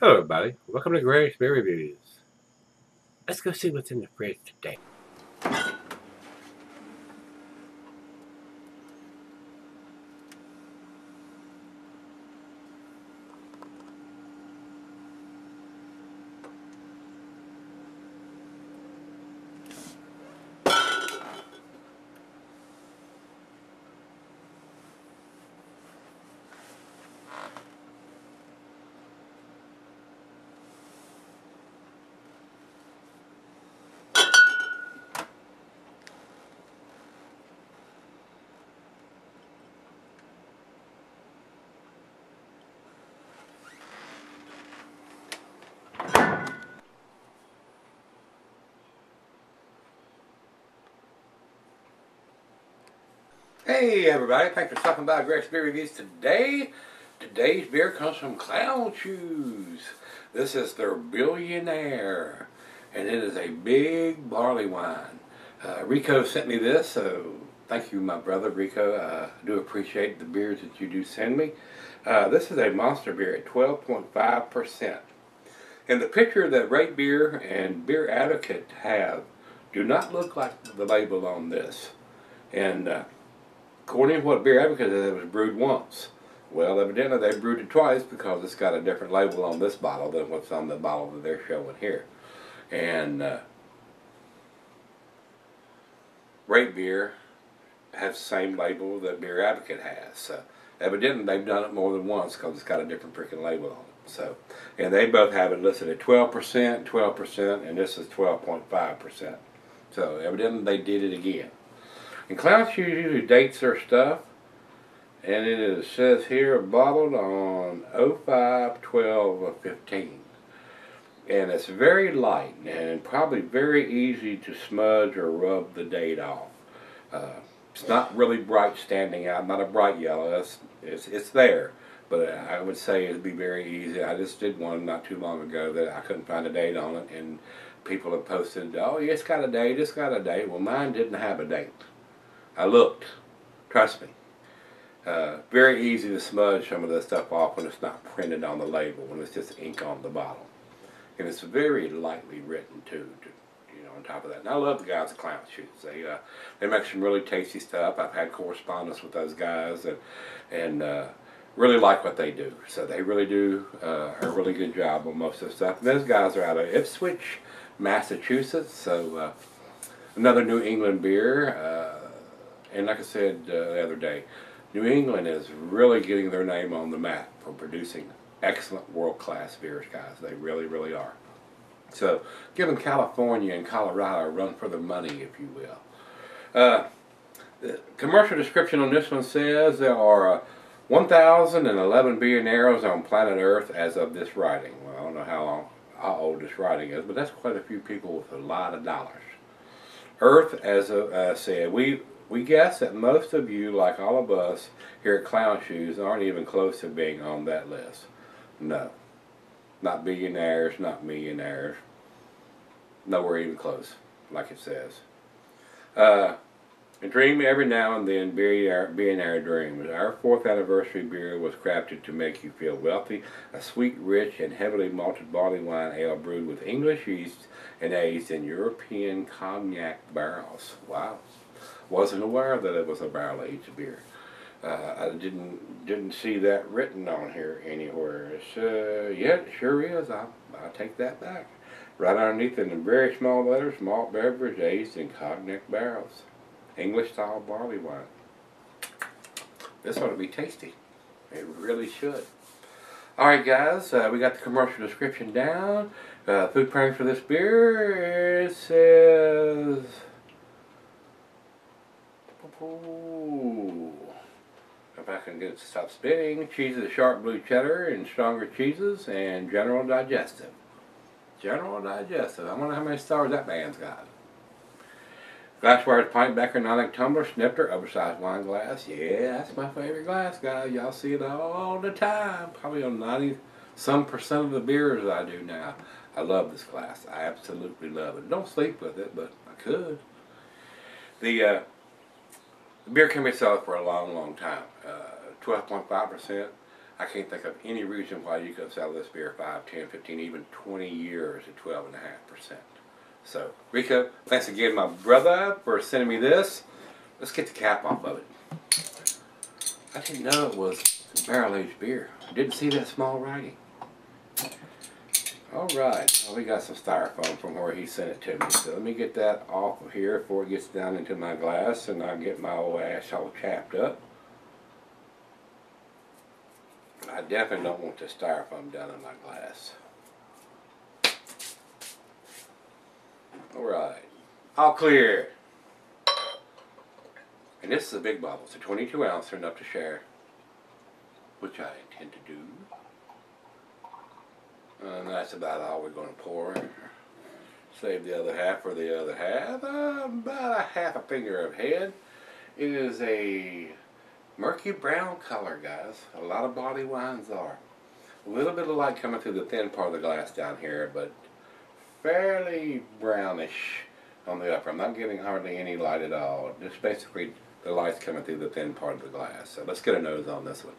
Hello everybody, welcome to Gregsbeerreviews. Let's go see what's in the fridge today. Hey everybody, thanks for stopping by Greg's Beer Reviews today. Today's beer comes from Clown Shoes. This is their Billionaire, and it is a big barley wine. Rico sent me this, so thank you, my brother Rico. I do appreciate the beers that you do send me. This is a monster beer at 12.5%. And the picture that Rate Beer and Beer Advocate have do not look like the label on this. And according to what Beer Advocate said, it was brewed once. Well, evidently they brewed it twice because it's got a different label on this bottle than what's on the bottle that they're showing here. And Rate Beer has the same label that Beer Advocate has. So evidently they've done it more than once because it's got a different freaking label on it. So, and they both have it listed at 12%, 12%, and this is 12.5%. So evidently they did it again. And Clown Shoes usually dates their stuff, and it says here bottled on 05/12 of 15. And it's very light and probably very easy to smudge or rub the date off. It's not really bright standing out, not a bright yellow. It's there, but I would say it'd be very easy. I just did one not too long ago that I couldn't find a date on it, and people have posted, oh, it's got a date, it's got a date. Well, mine didn't have a date. I looked. Trust me. Very easy to smudge some of this stuff off when it's not printed on the label, when it's just ink on the bottle. And it's very lightly written too, on top of that. And I love the guys at Clown Shoes. They make some really tasty stuff. I've had correspondence with those guys and really like what they do. So they really do a really good job on most of the stuff. And those guys are out of Ipswich, Massachusetts. So another New England beer. And like I said the other day, New England is really getting their name on the map for producing excellent world-class beers, guys. They really, really are. So, giving California and Colorado a run for their money, if you will. The commercial description on this one says there are 1,011 billionaires on planet Earth as of this writing. Well, I don't know how old this writing is, but that's quite a few people with a lot of dollars. Earth, as I said, we guess that most of you, like all of us here at Clown Shoes, aren't even close to being on that list. No. Not billionaires, not millionaires. Nowhere even close, like it says. A dream every now and then, billionaire dreams. Our 4th anniversary beer was crafted to make you feel wealthy. A sweet, rich, and heavily malted barley wine ale brewed with English yeast and aged in European cognac barrels. Wow. Wasn't aware that it was a barrel-aged beer. I didn't see that written on here anywhere. Yeah, it sure is. I'll take that back. Right underneath in the very small letters, malt beverage aged in cognac barrels. English-style barley wine. This ought to be tasty. It really should. Alright guys, we got the commercial description down. Food pairing for this beer, it says... Ooh. If I can get it to stop spinning. Cheeses, sharp blue cheddar and stronger cheeses, and General Digestive. General Digestive. I wonder how many stars that band's got. Glassware pint backer, non-ink tumbler, snifter, oversized wine glass. Yeah, that's my favorite glass, guys. Y'all see it all the time. Probably on 90-some% of the beers I do now. I love this glass. I absolutely love it. Don't sleep with it, but I could. The beer can be sold for a long, long time. 12.5%. I can't think of any reason why you could sell this beer 5, 10, 15, even 20 years at 12.5%. So, Rico, thanks again, my brother, for sending me this. Let's get the cap off of it. I didn't know it was barrel-aged beer. I didn't see that small writing. Alright, well, we got some styrofoam from where he sent it to me. So let me get that off of here before it gets down into my glass and I get my old ash all chapped up. I definitely don't want the styrofoam down in my glass. Alright, all clear. And this is a big bottle. It's a 22 ounce, enough to share, which I intend to do. And that's about all we're going to pour. Save the other half for the other half. About a half a finger of head. It is a murky brown color, guys. A lot of body wines are. A little bit of light coming through the thin part of the glass down here, but fairly brownish on the upper. I'm not getting hardly any light at all. Just basically the light's coming through the thin part of the glass. So let's get a nose on this one.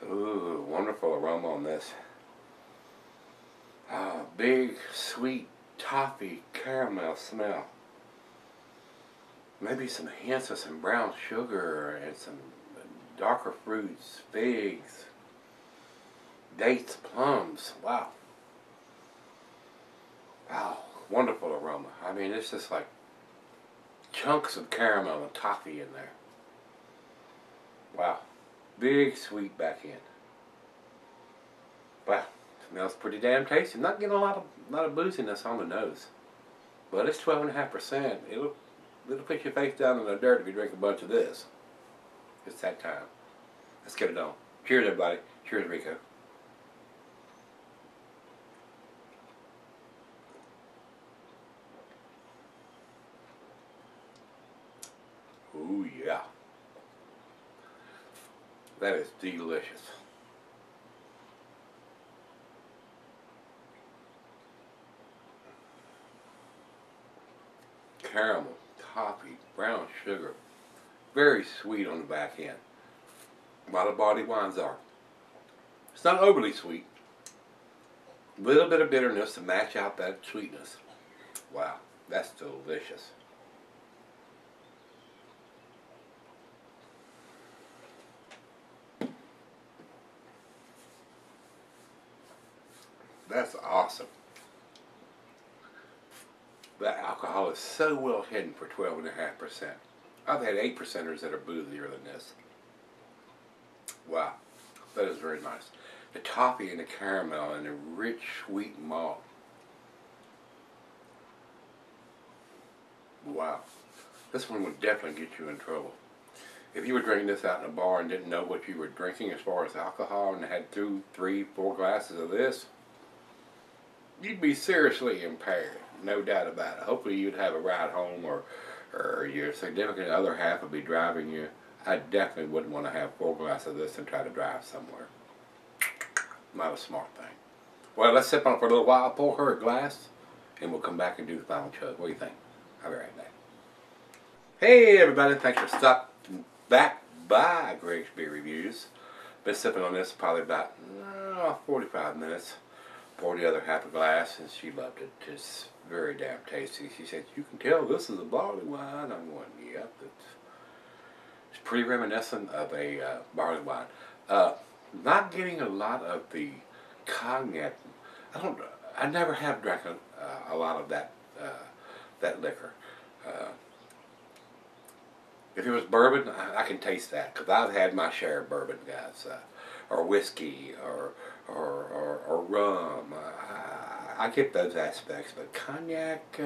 Ooh, wonderful aroma on this. Big, sweet, toffee, caramel smell. Maybe some hints of some brown sugar and some darker fruits, figs, dates, plums. Wow. Wow, wonderful aroma. I mean, it's just like chunks of caramel and toffee in there. Wow. Big sweet back end. Wow, smells pretty damn tasty. Not getting a lot of booziness on the nose, but it's 12.5%. It'll put your face down in the dirt if you drink a bunch of this. It's that time. Let's get it on. Cheers, everybody. Cheers, Rico. Ooh yeah. That is delicious. Caramel, toffee, brown sugar. Very sweet on the back end. A lot of body wines are. It's not overly sweet. A little bit of bitterness to match out that sweetness. Wow, that's delicious. That's awesome. That alcohol is so well hidden for 12.5%. I've had 8%ers that are boozier than this. Wow, that is very nice. The toffee and the caramel and the rich sweet malt. Wow, this one would definitely get you in trouble. If you were drinking this out in a bar and didn't know what you were drinking as far as alcohol and had 2, 3, 4 glasses of this, you'd be seriously impaired, no doubt about it. Hopefully you'd have a ride home or your significant other half would be driving you. I definitely wouldn't want to have 4 glasses of this and try to drive somewhere. Not a smart thing. Well, let's sip on it for a little while, pour her a glass, and we'll come back and do the final chug. What do you think? I'll be right back. Hey everybody, thanks for stopping back by Gregsbeerreviews. Been sipping on this probably about 45 minutes. Poured the other half a glass and she loved it. It's very damn tasty. She said, "You can tell this is a barley wine." I'm going, yep, it's pretty reminiscent of a barley wine. Not getting a lot of the cognac. I never have drank a lot of that liquor. If it was bourbon, I can taste that because I've had my share of bourbon, guys, or whiskey, or rum. I get those aspects, but cognac,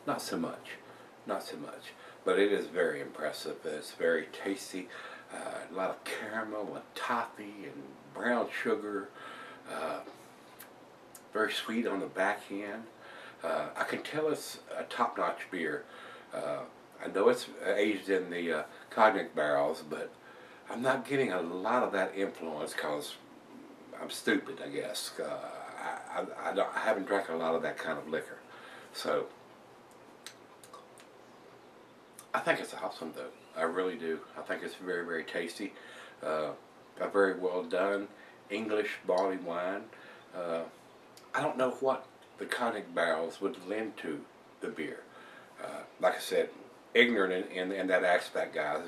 not so much, not so much. But it is very impressive. It's very tasty. A lot of caramel and toffee and brown sugar. Very sweet on the back end. I can tell it's a top-notch beer. I know it's aged in the cognac barrels, but I'm not getting a lot of that influence because I'm stupid, I guess. I haven't drank a lot of that kind of liquor. So, I think it's awesome, though. I really do. I think it's very, very tasty. A very well done English barley wine. I don't know what the conic barrels would lend to the beer. Like I said, ignorant in that aspect, guys.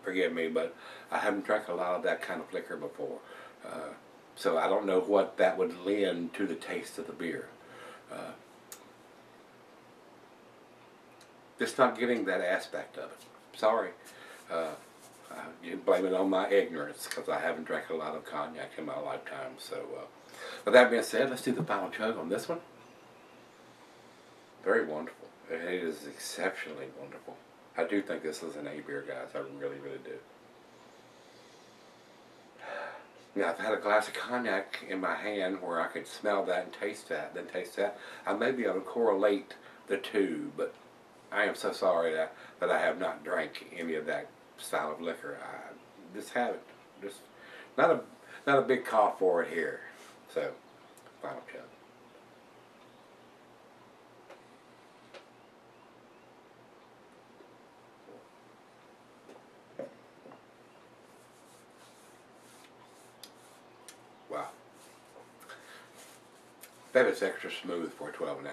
Forgive me, but I haven't drank a lot of that kind of liquor before. So I don't know what that would lend to the taste of the beer. Just not getting that aspect of it. Sorry. You blame it on my ignorance because I haven't drank a lot of cognac in my lifetime. So, with that being said, let's do the final chug on this one. Very wonderful. It is exceptionally wonderful. I do think this is an A beer, guys. I really, really do. Now, if I had a glass of cognac in my hand where I could smell that and taste that, then taste that, I may be able to correlate the two, but I am so sorry that I have not drank any of that style of liquor. I just haven't. Just not a big call for it here. So, final chug. Wow. That is extra smooth for 12.5%.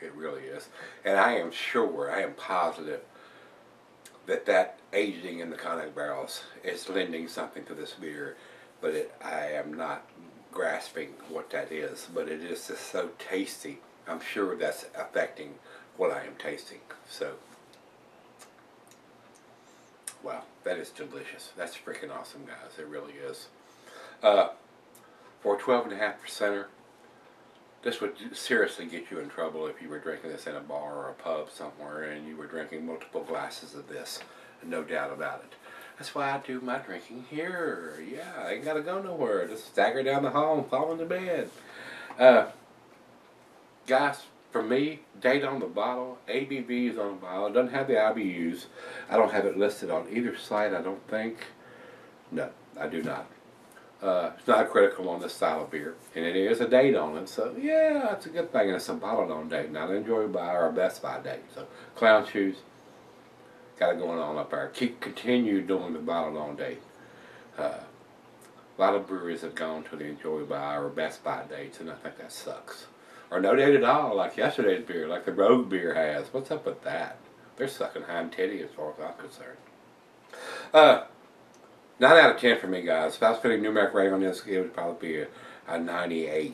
It really is. And I am sure, I am positive that aging in the cognac barrels is lending something to this beer, but I am not grasping what that is. But it is just so tasty. I'm sure that's affecting what I am tasting. So, wow, that is delicious. That's freaking awesome, guys. It really is. For a 12.5%er, this would seriously get you in trouble if you were drinking this in a bar or a pub somewhere and you were drinking multiple glasses of this. No doubt about it. That's why I do my drinking here. Yeah, I ain't got to go nowhere. Just stagger down the hall and fall into bed. Guys, for me, date on the bottle, ABVs on the bottle. It doesn't have the IBUs. I don't have it listed on either site, I don't think. No, I do not. It's not critical on this style of beer, and it is a date on it, so yeah, it's a good thing, and it's a bottled on date, not an Enjoy By or a Best By date. So, clown shoes, got it going on up there. Continue doing the bottled on date. A lot of breweries have gone to the Enjoy By or Best By dates, and I think that sucks. Or no date at all, like yesterday's beer, like the Rogue beer has. What's up with that? They're sucking hind titty as far as I'm concerned. 9 out of 10 for me, guys. If I was putting a numeric rating on this, it would probably be a 98.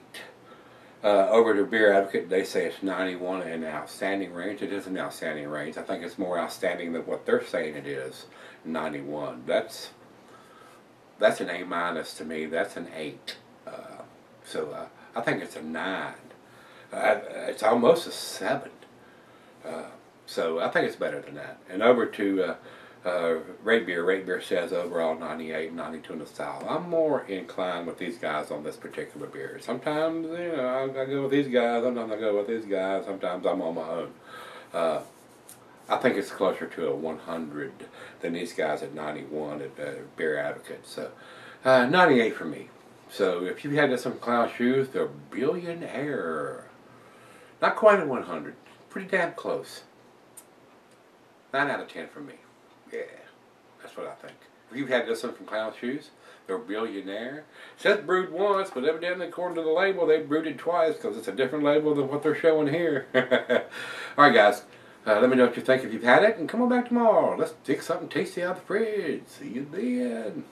Over to Beer Advocate, they say it's 91 in outstanding range. It is an outstanding range. I think it's more outstanding than what they're saying it is. 91. That's an A minus to me. That's an 8. So I think it's a 9. It's almost a 7. So I think it's better than that. And over to Rate Beer says overall 98, 92 in the style. I'm more inclined with these guys on this particular beer. Sometimes, you know, I go with these guys, sometimes I go with these guys, sometimes I'm on my own. I think it's closer to a 100 than these guys at 91 at Beer Advocate. So, 98 for me. So, if you had some clown shoes, they're Billionaire. Not quite a 100. Pretty damn close. 9 out of 10 for me. Yeah, that's what I think. If you've had this one from Clown Shoes, they're Billionaire. It says brewed once, but evidently according to the label, they brewed it twice because it's a different label than what they're showing here. Alright guys, let me know what you think if you've had it, and come on back tomorrow. Let's take something tasty out of the fridge. See you then.